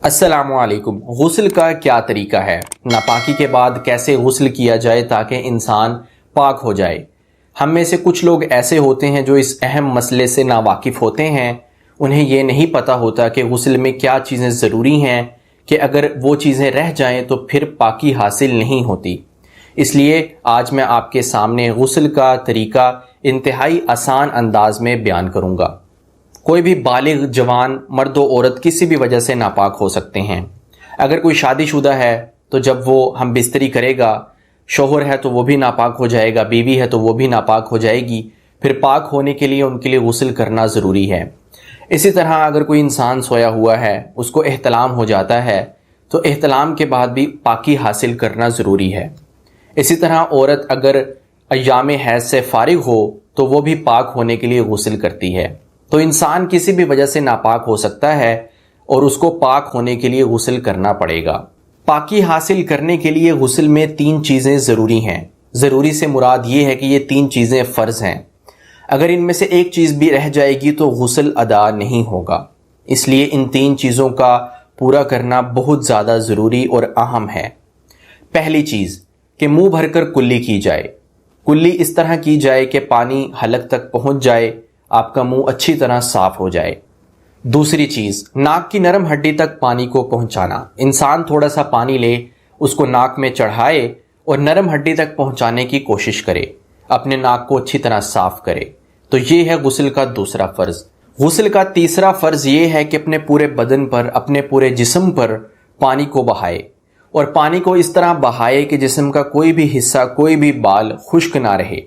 السلام علیکم۔ غسل کا کیا طریقہ ہے؟ ناپاکی کے بعد کیسے غسل کیا جائے تاکہ انسان پاک ہو جائے؟ ہم میں سے کچھ لوگ ایسے ہوتے ہیں جو اس اہم مسئلے سے ناواقف ہوتے ہیں۔ انہیں یہ نہیں پتہ ہوتا کہ غسل میں کیا چیزیں ضروری ہیں کہ اگر وہ چیزیں رہ جائیں تو پھر پاکی حاصل نہیں ہوتی۔ اس لیے آج میں آپ کے سامنے غسل کا طریقہ انتہائی آسان انداز میں بیان کروں گا۔ کوئی بھی بالغ جوان مرد و عورت کسی بھی وجہ سے ناپاک ہو سکتے ہیں۔ اگر کوئی شادی شدہ ہے تو جب وہ ہم بستری کرے گا، شوہر ہے تو وہ بھی ناپاک ہو جائے گا، بیوی ہے تو وہ بھی ناپاک ہو جائے گی، پھر پاک ہونے کے لیے ان کے لیے غسل کرنا ضروری ہے۔ اسی طرح اگر کوئی انسان سویا ہوا ہے، اس کو احتلام ہو جاتا ہے تو احتلام کے بعد بھی پاکی حاصل کرنا ضروری ہے۔ اسی طرح عورت اگر ایام حیض سے فارغ ہو تو وہ بھی پاک ہونے کے لیے غسل کرتی ہے۔ تو انسان کسی بھی وجہ سے ناپاک ہو سکتا ہے اور اس کو پاک ہونے کے لیے غسل کرنا پڑے گا۔ پاکی حاصل کرنے کے لیے غسل میں 3 چیزیں ضروری ہیں۔ ضروری سے مراد یہ ہے کہ یہ 3 چیزیں فرض ہیں۔ اگر ان میں سے ایک چیز بھی رہ جائے گی تو غسل ادا نہیں ہوگا۔ اس لیے ان 3 چیزوں کا پورا کرنا بہت زیادہ ضروری اور اہم ہے۔ پہلی چیز کہ منہ بھر کر کلی کی جائے۔ کلی اس طرح کی جائے کہ پانی حلق تک پہنچ جائے، آپ کا منہ اچھی طرح صاف ہو جائے۔ دوسری چیز، ناک کی نرم ہڈی تک پانی کو پہنچانا۔ انسان تھوڑا سا پانی لے، اس کو ناک میں چڑھائے اور نرم ہڈی تک پہنچانے کی کوشش کرے، اپنے ناک کو اچھی طرح صاف کرے۔ تو یہ ہے غسل کا دوسرا فرض۔ غسل کا تیسرا فرض یہ ہے کہ اپنے پورے بدن پر، اپنے پورے جسم پر پانی کو بہائے، اور پانی کو اس طرح بہائے کہ جسم کا کوئی بھی حصہ، کوئی بھی بال خشک نہ رہے۔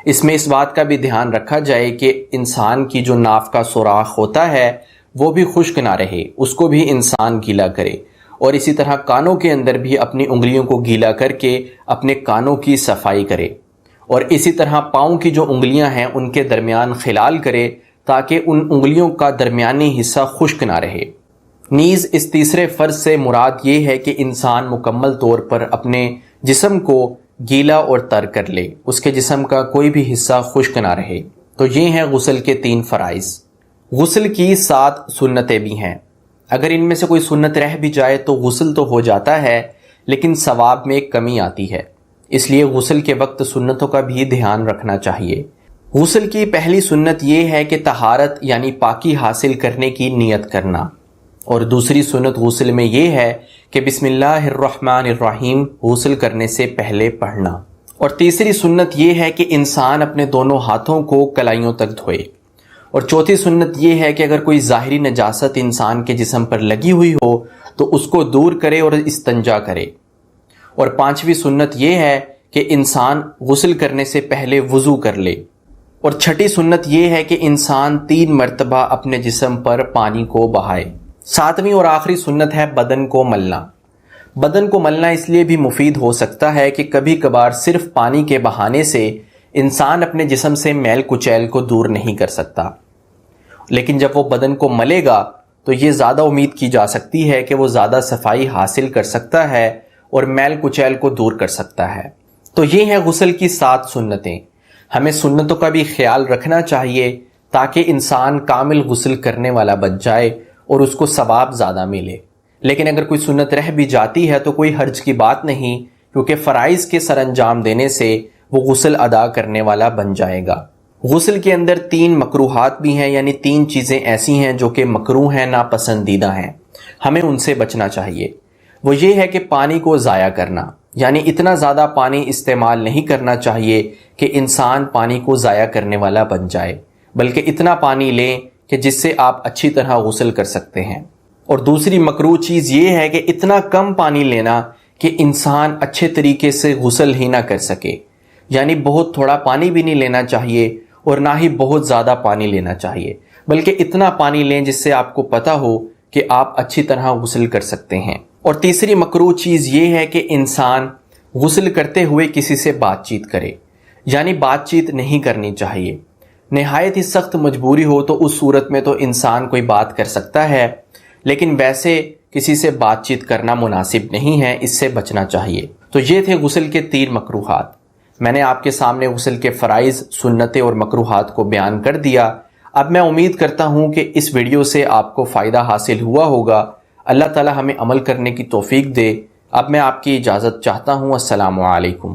اس میں اس بات کا بھی دھیان رکھا جائے کہ انسان کی جو ناف کا سوراخ ہوتا ہے وہ بھی خشک نہ رہے، اس کو بھی انسان گیلا کرے، اور اسی طرح کانوں کے اندر بھی اپنی انگلیوں کو گیلا کر کے اپنے کانوں کی صفائی کرے، اور اسی طرح پاؤں کی جو انگلیاں ہیں ان کے درمیان خلال کرے تاکہ ان انگلیوں کا درمیانی حصہ خشک نہ رہے۔ نیز اس تیسرے فرض سے مراد یہ ہے کہ انسان مکمل طور پر اپنے جسم کو گیلا اور تر کر لے، اس کے جسم کا کوئی بھی حصہ خشک نہ رہے۔ تو یہ ہیں غسل کے 3 فرائض۔ غسل کی 7 سنتیں بھی ہیں۔ اگر ان میں سے کوئی سنت رہ بھی جائے تو غسل تو ہو جاتا ہے، لیکن ثواب میں کمی آتی ہے۔ اس لیے غسل کے وقت سنتوں کا بھی دھیان رکھنا چاہیے۔ غسل کی پہلی سنت یہ ہے کہ طہارت یعنی پاکی حاصل کرنے کی نیت کرنا، اور دوسری سنت غسل میں یہ ہے کہ بسم اللہ الرحمن الرحیم غسل کرنے سے پہلے پڑھنا، اور تیسری سنت یہ ہے کہ انسان اپنے دونوں ہاتھوں کو کلائیوں تک دھوئے، اور چوتھی سنت یہ ہے کہ اگر کوئی ظاہری نجاست انسان کے جسم پر لگی ہوئی ہو تو اس کو دور کرے اور استنجا کرے، اور 5ویں سنت یہ ہے کہ انسان غسل کرنے سے پہلے وضو کر لے، اور 6ٹھی سنت یہ ہے کہ انسان 3 مرتبہ اپنے جسم پر پانی کو بہائے۔ 7ویں اور آخری سنت ہے بدن کو ملنا۔ بدن کو ملنا اس لیے بھی مفید ہو سکتا ہے کہ کبھی کبھار صرف پانی کے بہانے سے انسان اپنے جسم سے میل کچیل کو دور نہیں کر سکتا، لیکن جب وہ بدن کو ملے گا تو یہ زیادہ امید کی جا سکتی ہے کہ وہ زیادہ صفائی حاصل کر سکتا ہے اور میل کچیل کو دور کر سکتا ہے۔ تو یہ ہیں غسل کی 7 سنتیں۔ ہمیں سنتوں کا بھی خیال رکھنا چاہیے تاکہ انسان کامل غسل کرنے والا بن جائے اور اس کو ثواب زیادہ ملے۔ لیکن اگر کوئی سنت رہ بھی جاتی ہے تو کوئی حرج کی بات نہیں، کیونکہ فرائض کے سر انجام دینے سے وہ غسل ادا کرنے والا بن جائے گا۔ غسل کے اندر 3 مکروہات بھی ہیں، یعنی 3 چیزیں ایسی ہیں جو کہ مکروہ ہیں، ناپسندیدہ ہیں، ہمیں ان سے بچنا چاہیے۔ وہ یہ ہے کہ پانی کو ضائع کرنا، یعنی اتنا زیادہ پانی استعمال نہیں کرنا چاہیے کہ انسان پانی کو ضائع کرنے والا بن جائے، بلکہ اتنا پانی لیں کہ جس سے آپ اچھی طرح غسل کر سکتے ہیں۔ اور دوسری مکروہ چیز یہ ہے کہ اتنا کم پانی لینا کہ انسان اچھے طریقے سے غسل ہی نہ کر سکے، یعنی بہت تھوڑا پانی بھی نہیں لینا چاہیے اور نہ ہی بہت زیادہ پانی لینا چاہیے، بلکہ اتنا پانی لیں جس سے آپ کو پتہ ہو کہ آپ اچھی طرح غسل کر سکتے ہیں۔ اور تیسری مکروہ چیز یہ ہے کہ انسان غسل کرتے ہوئے کسی سے بات چیت کرے، یعنی بات چیت نہیں کرنی چاہیے۔ نہایت ہی سخت مجبوری ہو تو اس صورت میں تو انسان کوئی بات کر سکتا ہے، لیکن ویسے کسی سے بات چیت کرنا مناسب نہیں ہے، اس سے بچنا چاہیے۔ تو یہ تھے غسل کے 3 مکروہات۔ میں نے آپ کے سامنے غسل کے فرائض، سنتیں اور مکروہات کو بیان کر دیا۔ اب میں امید کرتا ہوں کہ اس ویڈیو سے آپ کو فائدہ حاصل ہوا ہوگا۔ اللہ تعالی ہمیں عمل کرنے کی توفیق دے۔ اب میں آپ کی اجازت چاہتا ہوں۔ السلام علیکم۔